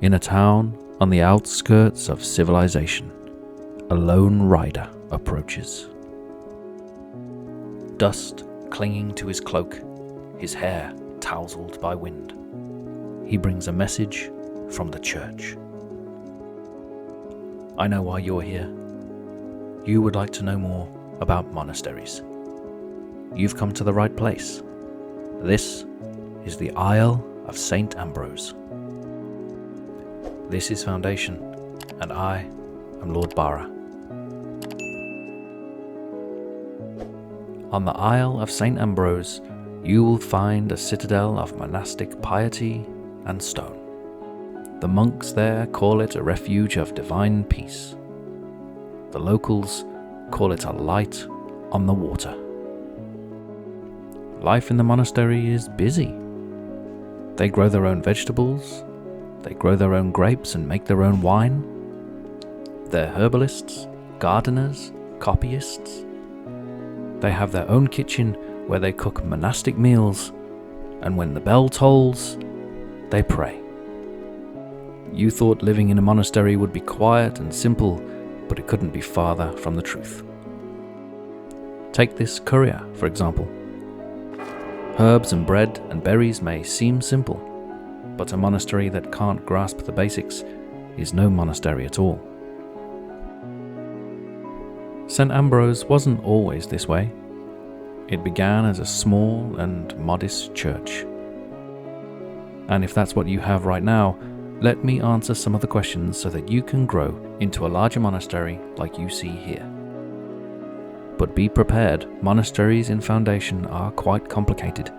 In a town on the outskirts of civilization, a lone rider approaches. Dust clinging to his cloak, his hair tousled by wind. He brings a message from the church. I know why you're here. You would like to know more about monasteries. You've come to the right place. This is the Isle of St. Ambrose. This is Foundation, and I am Lord Bara. On the Isle of St. Ambrose, you will find a citadel of monastic piety and stone. The monks there call it a refuge of divine peace. The locals call it a light on the water. Life in the monastery is busy. They grow their own vegetables, they grow their own grapes and make their own wine. They're herbalists, gardeners, copyists. They have their own kitchen where they cook monastic meals, and when the bell tolls, they pray. You thought living in a monastery would be quiet and simple, but it couldn't be farther from the truth. Take this courier, for example. Herbs and bread and berries may seem simple, but a monastery that can't grasp the basics is no monastery at all. St. Ambrose wasn't always this way. It began as a small and modest church. And if that's what you have right now, let me answer some of the questions so that you can grow into a larger monastery like you see here. But be prepared, monasteries in Foundation are quite complicated.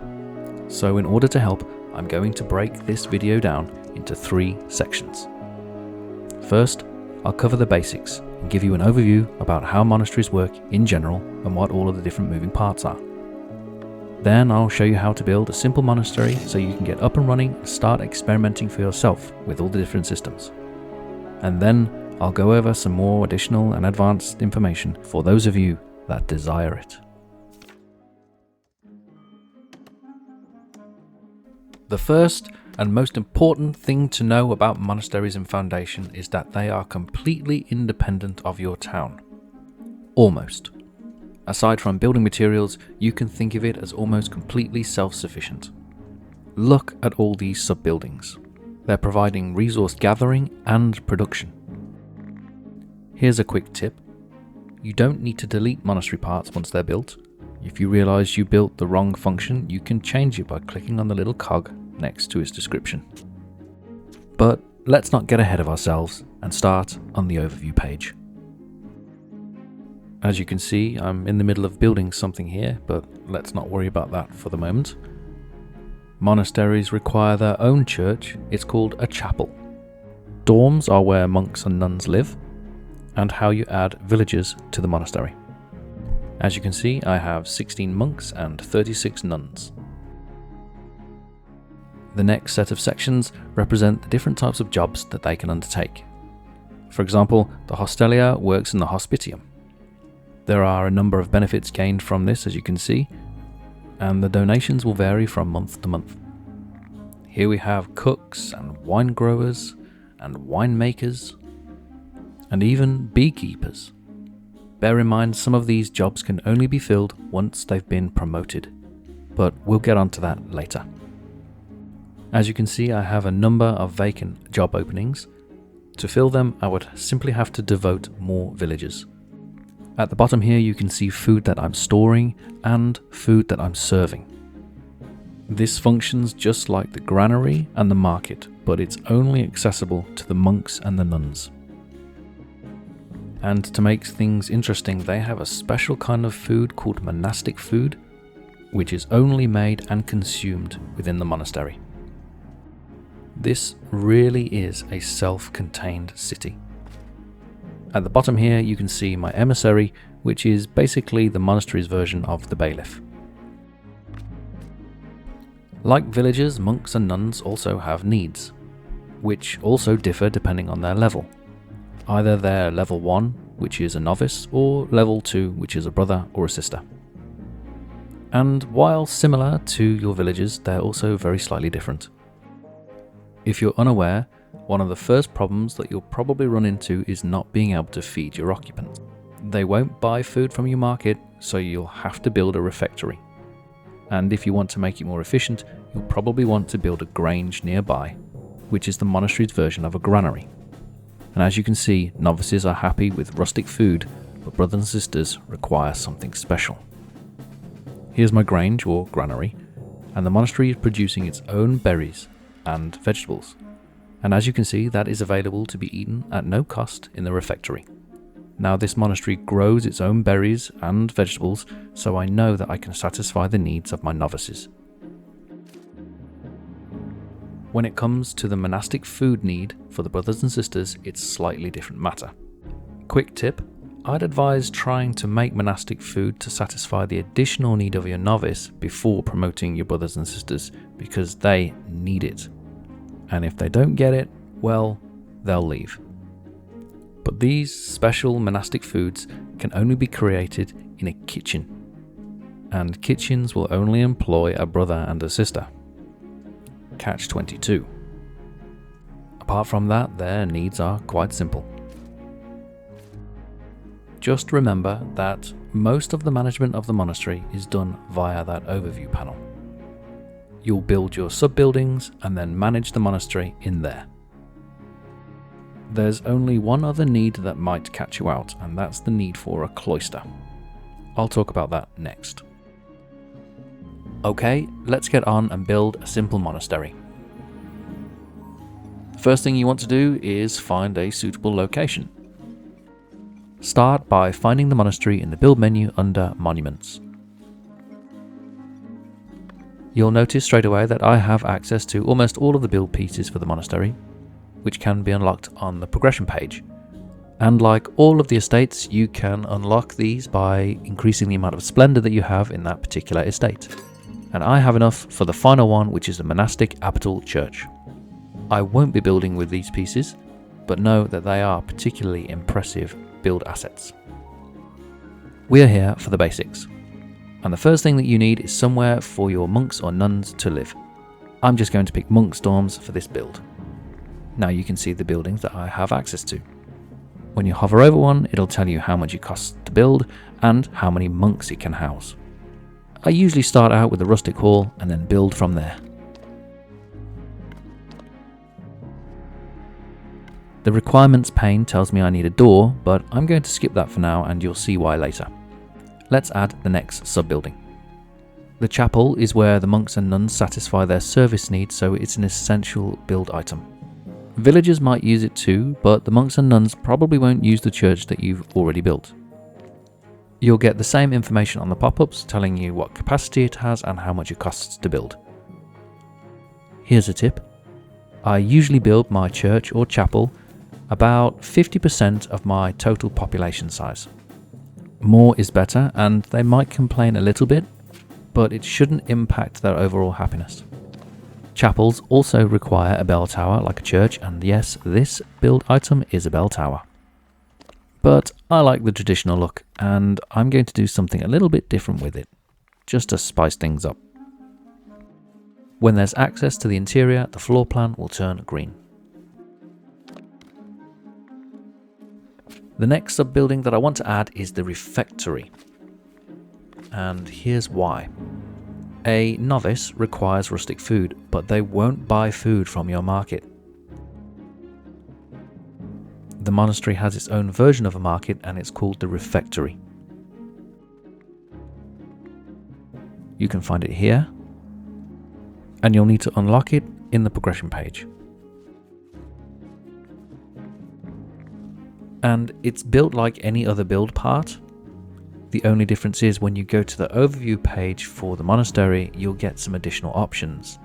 So in order to help, I'm going to break this video down into 3 sections. First, I'll cover the basics and give you an overview about how monasteries work in general and what all of the different moving parts are. Then I'll show you how to build a simple monastery so you can get up and running and start experimenting for yourself with all the different systems. And then I'll go over some more additional and advanced information for those of you that desire it. The first and most important thing to know about monasteries in Foundation is that they are completely independent of your town. Almost. Aside from building materials, you can think of it as almost completely self-sufficient. Look at all these sub-buildings. They're providing resource gathering and production. Here's a quick tip. You don't need to delete monastery parts once they're built. If you realize you built the wrong function, you can change it by clicking on the little cog next to its description. But let's not get ahead of ourselves and start on the overview page. As you can see, I'm in the middle of building something here, but let's not worry about that for the moment. Monasteries require their own church. It's called a chapel. Dorms are where monks and nuns live, and how you add villagers to the monastery. As you can see, I have 16 monks and 36 nuns. The next set of sections represent the different types of jobs that they can undertake. For example, the hostelier works in the hospitium. There are a number of benefits gained from this, as you can see, and the donations will vary from month to month. Here we have cooks and wine growers and winemakers and even beekeepers. Bear in mind, some of these jobs can only be filled once they've been promoted, but we'll get onto that later. As you can see, I have a number of vacant job openings. To fill them, I would simply have to devote more villagers. At the bottom here, you can see food that I'm storing and food that I'm serving. This functions just like the granary and the market, but it's only accessible to the monks and the nuns. And to make things interesting, they have a special kind of food called monastic food, which is only made and consumed within the monastery. This really is a self-contained city. At the bottom here, you can see my emissary, which is basically the monastery's version of the bailiff. Like villagers, monks and nuns also have needs, which also differ depending on their level. Either they're level 1, which is a novice, or level 2, which is a brother or a sister. And while similar to your villagers, they're also very slightly different. If you're unaware, one of the first problems that you'll probably run into is not being able to feed your occupants. They won't buy food from your market, so you'll have to build a refectory. And if you want to make it more efficient, you'll probably want to build a grange nearby, which is the monastery's version of a granary. And as you can see, novices are happy with rustic food, but brothers and sisters require something special. Here's my grange or granary, and the monastery is producing its own berries and vegetables. And as you can see, that is available to be eaten at no cost in the refectory. Now this monastery grows its own berries and vegetables, so I know that I can satisfy the needs of my novices. When it comes to the monastic food need for the brothers and sisters, it's a slightly different matter. Quick tip, I'd advise trying to make monastic food to satisfy the additional need of your novice before promoting your brothers and sisters, because they need it. And if they don't get it, well, they'll leave. But these special monastic foods can only be created in a kitchen, and kitchens will only employ a brother and a sister. Catch 22. Apart from that, their needs are quite simple. Just remember that most of the management of the monastery is done via that overview panel. You'll build your sub-buildings and then manage the monastery in there. There's only one other need that might catch you out, and that's the need for a cloister. I'll talk about that next. Okay, let's get on and build a simple monastery. First thing you want to do is find a suitable location. Start by finding the monastery in the build menu under Monuments. You'll notice straight away that I have access to almost all of the build pieces for the monastery, which can be unlocked on the progression page. And like all of the estates, you can unlock these by increasing the amount of splendor that you have in that particular estate. And I have enough for the final one, which is the monastic abbatial church. I won't be building with these pieces, but know that they are particularly impressive build assets. We are here for the basics. And the first thing that you need is somewhere for your monks or nuns to live. I'm just going to pick monks' dorms for this build. Now you can see the buildings that I have access to. When you hover over one, it'll tell you how much it costs to build and how many monks it can house. I usually start out with a rustic hall and then build from there. The requirements pane tells me I need a door, but I'm going to skip that for now and you'll see why later. Let's add the next sub-building. The chapel is where the monks and nuns satisfy their service needs, so it's an essential build item. Villagers might use it too, but the monks and nuns probably won't use the church that you've already built. You'll get the same information on the pop-ups telling you what capacity it has and how much it costs to build. Here's a tip. I usually build my church or chapel about 50% of my total population size. More is better, and they might complain a little bit, but it shouldn't impact their overall happiness. Chapels also require a bell tower like a church, and yes, this build item is a bell tower. But I like the traditional look, and I'm going to do something a little bit different with it, just to spice things up. When there's access to the interior, the floor plan will turn green. The next sub-building that I want to add is the refectory. And here's why. A novice requires rustic food, but they won't buy food from your market. The monastery has its own version of a market, and it's called the refectory. You can find it here, and you'll need to unlock it in the progression page. And it's built like any other build part. The only difference is when you go to the overview page for the monastery, you'll get some additional options,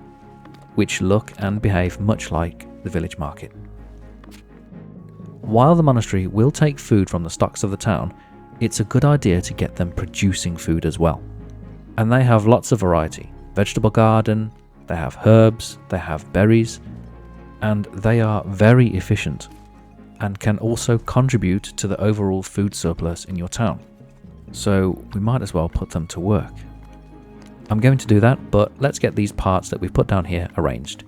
which look and behave much like the village market. While the monastery will take food from the stocks of the town, it's a good idea to get them producing food as well. And they have lots of variety. Vegetable garden, they have herbs, they have berries, and they are very efficient and can also contribute to the overall food surplus in your town. So we might as well put them to work. I'm going to do that, but let's get these parts that we've put down here arranged.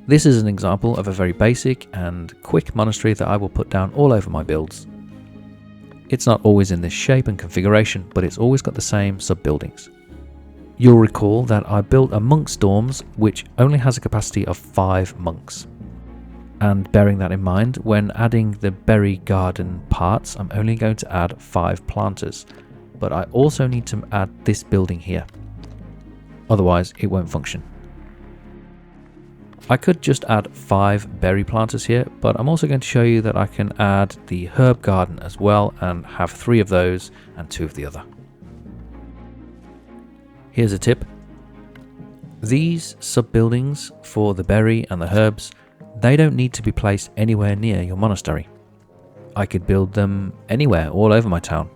This is an example of a very basic and quick monastery that I will put down all over my builds. It's not always in this shape and configuration, but it's always got the same sub-buildings. You'll recall that I built a monk's dorms which only has a capacity of 5 monks. And bearing that in mind, when adding the berry garden parts, I'm only going to add 5 planters, but I also need to add this building here. Otherwise, it won't function. I could just add 5 berry planters here, but I'm also going to show you that I can add the herb garden as well and have 3 of those and 2 of the other. Here's a tip. These sub-buildings for the berry and the herbs, they don't need to be placed anywhere near your monastery. I could build them anywhere all over my town,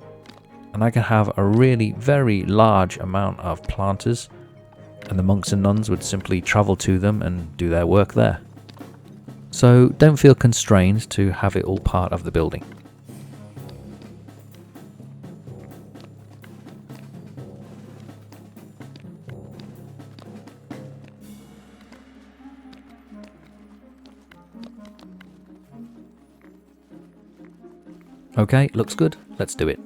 and I can have a really very large amount of planters, and the monks and nuns would simply travel to them and do their work there. So don't feel constrained to have it all part of the building. Okay, looks good. Let's do it.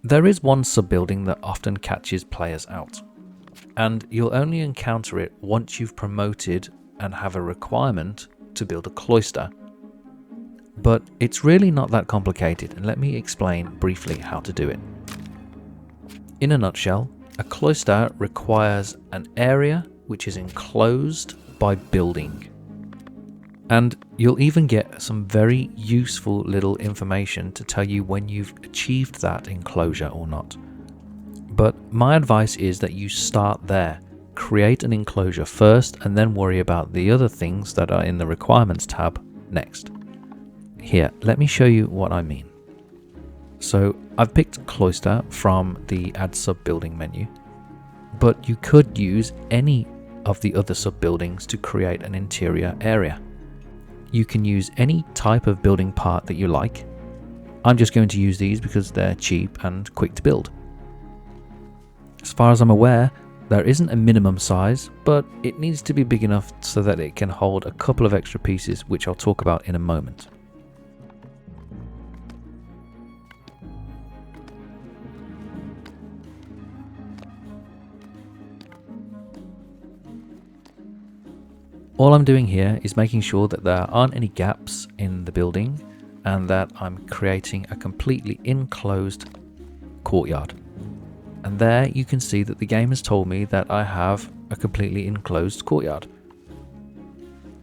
There is one sub-building that often catches players out, and you'll only encounter it once you've promoted and have a requirement to build a cloister. But it's really not that complicated, and let me explain briefly how to do it. In a nutshell, a cloister requires an area which is enclosed by building. And you'll even get some very useful little information to tell you when you've achieved that enclosure or not. But my advice is that you start there. Create an enclosure first and then worry about the other things that are in the requirements tab next. Here, let me show you what I mean. So I've picked cloister from the add sub building menu, but you could use any of the other sub buildings to create an interior area. You can use any type of building part that you like. I'm just going to use these because they're cheap and quick to build. As far as I'm aware, there isn't a minimum size, but it needs to be big enough so that it can hold a couple of extra pieces, which I'll talk about in a moment. All I'm doing here is making sure that there aren't any gaps in the building and that I'm creating a completely enclosed courtyard. And there you can see that the game has told me that I have a completely enclosed courtyard.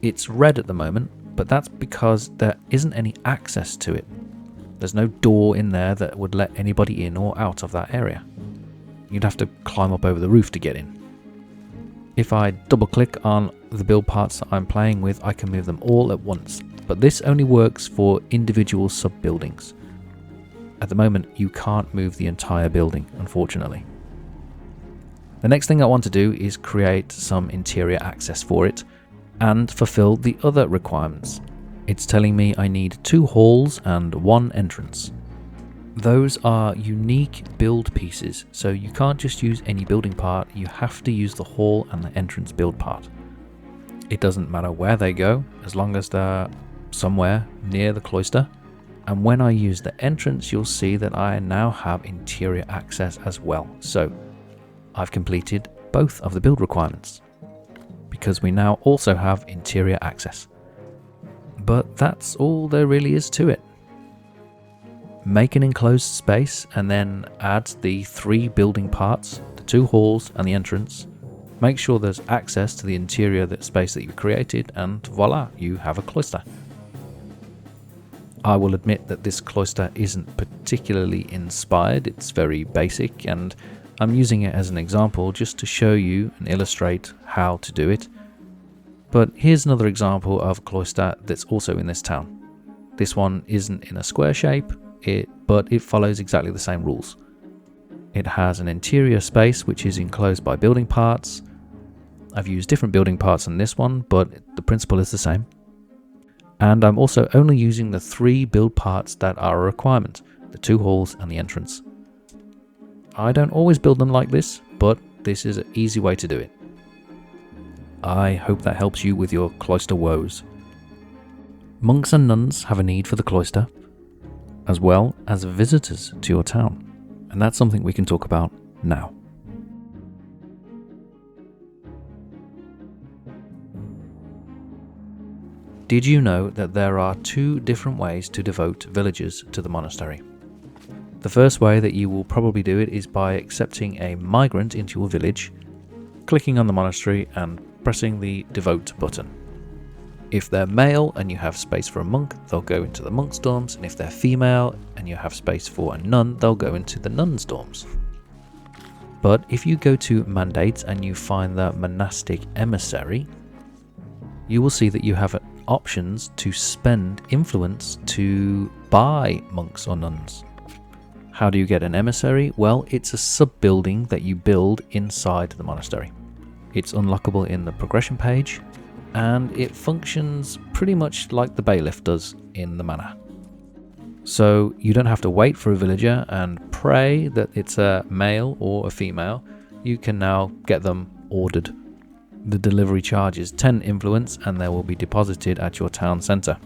It's red at the moment, but that's because there isn't any access to it. There's no door in there that would let anybody in or out of that area. You'd have to climb up over the roof to get in. If I double click on the build parts that I'm playing with, I can move them all at once, but this only works for individual sub buildings. At the moment, you can't move the entire building, unfortunately. The next thing I want to do is create some interior access for it, and fulfill the other requirements. It's telling me I need 2 halls and 1 entrance. Those are unique build pieces, so you can't just use any building part, you have to use the hall and the entrance build part. It doesn't matter where they go, as long as they're somewhere near the cloister. And when I use the entrance, you'll see that I now have interior access as well. So I've completed both of the build requirements, because we now also have interior access. But that's all there really is to it. Make an enclosed space and then add the 3 building parts, the 2 halls and the entrance. Make sure there's access to the interior space that you created, and voila, you have a cloister. I will admit that this cloister isn't particularly inspired, it's very basic, and I'm using it as an example just to show you and illustrate how to do it. But here's another example of a cloister that's also in this town. This one isn't in a square shape, but it follows exactly the same rules. It has an interior space which is enclosed by building parts. I've used different building parts in this one, but the principle is the same. And I'm also only using the 3 build parts that are a requirement, the 2 halls and the entrance. I don't always build them like this, but this is an easy way to do it. I hope that helps you with your cloister woes. Monks and nuns have a need for the cloister, as well as visitors to your town, and that's something we can talk about now. Did you know that there are 2 different ways to devote villagers to the monastery? The first way that you will probably do it is by accepting a migrant into your village, clicking on the monastery and pressing the devote button. If they're male and you have space for a monk, they'll go into the monk's dorms, and if they're female and you have space for a nun, they'll go into the nun's dorms. But if you go to mandates and you find the monastic emissary, you will see that you have options to spend influence to buy monks or nuns. How do you get an emissary? Well, it's a sub-building that you build inside the monastery. It's unlockable in the progression page, and it functions pretty much like the bailiff does in the manor. So you don't have to wait for a villager and pray that it's a male or a female. You can now get them ordered. The delivery charge is 10 influence and they will be deposited at your town centre.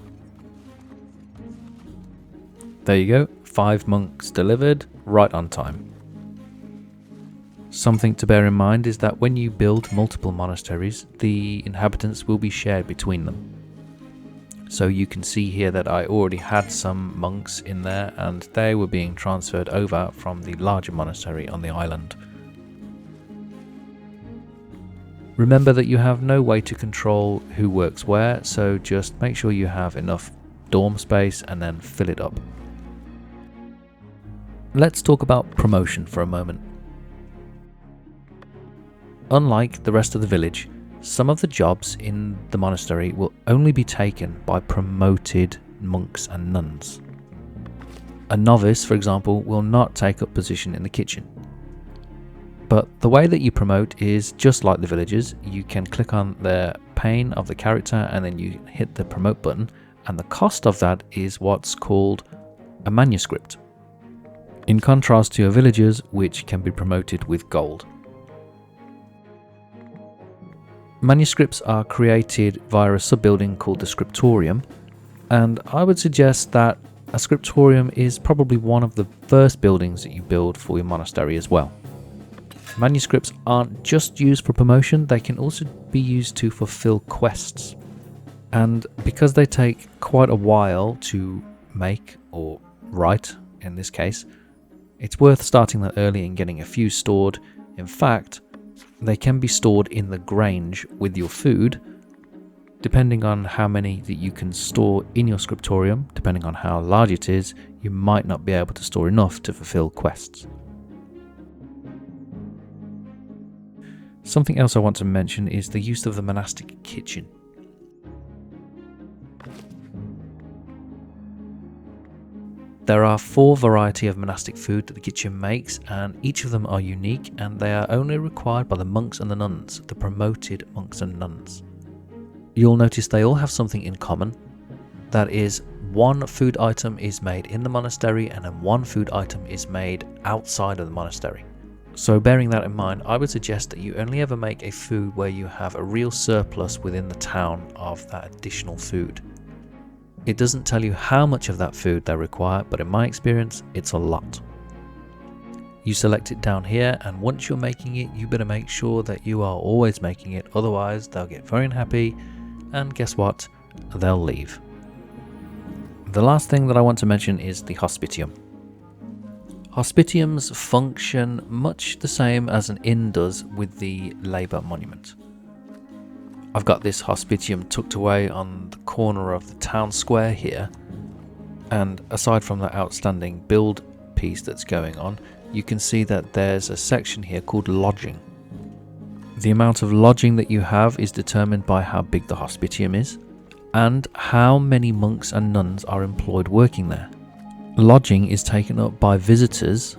There you go, 5 monks delivered right on time. Something to bear in mind is that when you build multiple monasteries, the inhabitants will be shared between them. So you can see here that I already had some monks in there and they were being transferred over from the larger monastery on the island. Remember that you have no way to control who works where, so just make sure you have enough dorm space and then fill it up. Let's talk about promotion for a moment. Unlike the rest of the village, some of the jobs in the monastery will only be taken by promoted monks and nuns. A novice, for example, will not take up position in the kitchen. But the way that you promote is just like the villagers. You can click on the pane of the character and then you hit the promote button, and the cost of that is what's called a manuscript, in contrast to your villagers, which can be promoted with gold. Manuscripts are created via a sub-building called the scriptorium, and I would suggest that a scriptorium is probably one of the first buildings that you build for your monastery as well. Manuscripts aren't just used for promotion, they can also be used to fulfill quests. And because they take quite a while to make or write, in this case, it's worth starting that early and getting a few stored. In fact, they can be stored in the grange with your food, depending on how many that you can store in your scriptorium. Depending on how large it is, you might not be able to store enough to fulfill quests. Something else I want to mention is the use of the monastic kitchen. There are 4 varieties of monastic food that the kitchen makes, and each of them are unique, and they are only required by the monks and the nuns, the promoted monks and nuns. you'll notice they all have something in common. That is, one food item is made in the monastery and then one food item is made outside of the monastery. So bearing that in mind, I would suggest that you only ever make a food where you have a real surplus within the town of that additional food. It doesn't tell you how much of that food they require, but in my experience, it's a lot. You select it down here, and once you're making it, you better make sure that you are always making it, otherwise they'll get very unhappy, and guess what? They'll leave. The last thing that I want to mention is the hospitium. Hospitiums function much the same as an inn does with the labour monument. I've got this hospitium tucked away on the corner of the town square here, and aside from the outstanding build piece that's going on, you can see that there's a section here called lodging. The amount of lodging that you have is determined by how big the hospitium is and how many monks and nuns are employed working there. Lodging is taken up by visitors,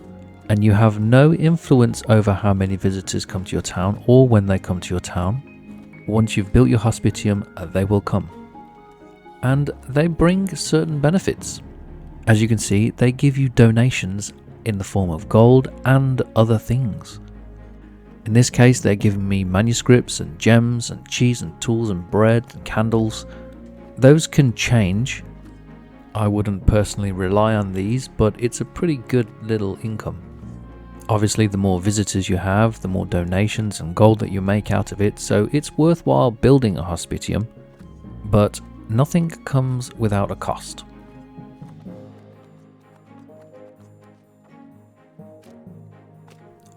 and you have no influence over how many visitors come to your town or when they come to your town. Once you've built your hospitium, they will come. And they bring certain benefits. As you can see, they give you donations in the form of gold and other things. In this case, they're giving me manuscripts and gems and cheese and tools and bread and candles. Those can change. I wouldn't personally rely on these, but it's a pretty good little income. Obviously, the more visitors you have, the more donations and gold that you make out of it, so it's worthwhile building a hospitium, but nothing comes without a cost.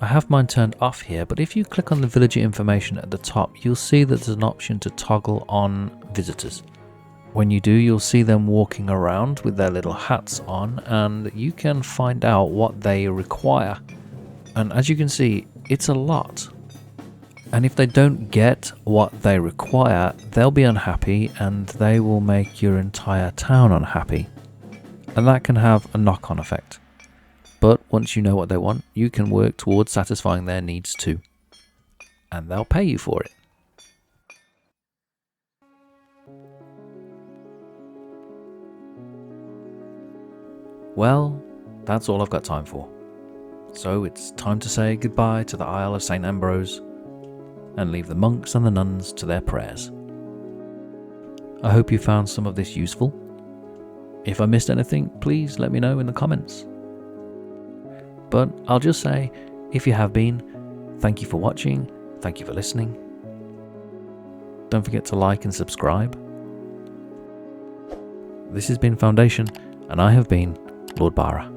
I have mine turned off here, but if you click on the villager information at the top, you'll see that there's an option to toggle on visitors. When you do, you'll see them walking around with their little hats on, and you can find out what they require. And as you can see, it's a lot. And if they don't get what they require, they'll be unhappy and they will make your entire town unhappy. And that can have a knock-on effect. But once you know what they want, you can work towards satisfying their needs too. And they'll pay you for it. Well, that's all I've got time for. So it's time to say goodbye to the Isle of St. Ambrose and leave the monks and the nuns to their prayers. I hope you found some of this useful. If I missed anything, please let me know in the comments. But I'll just say, if you have been, thank you for watching, thank you for listening. Don't forget to like and subscribe. This has been Foundation, and I have been Lord Bara.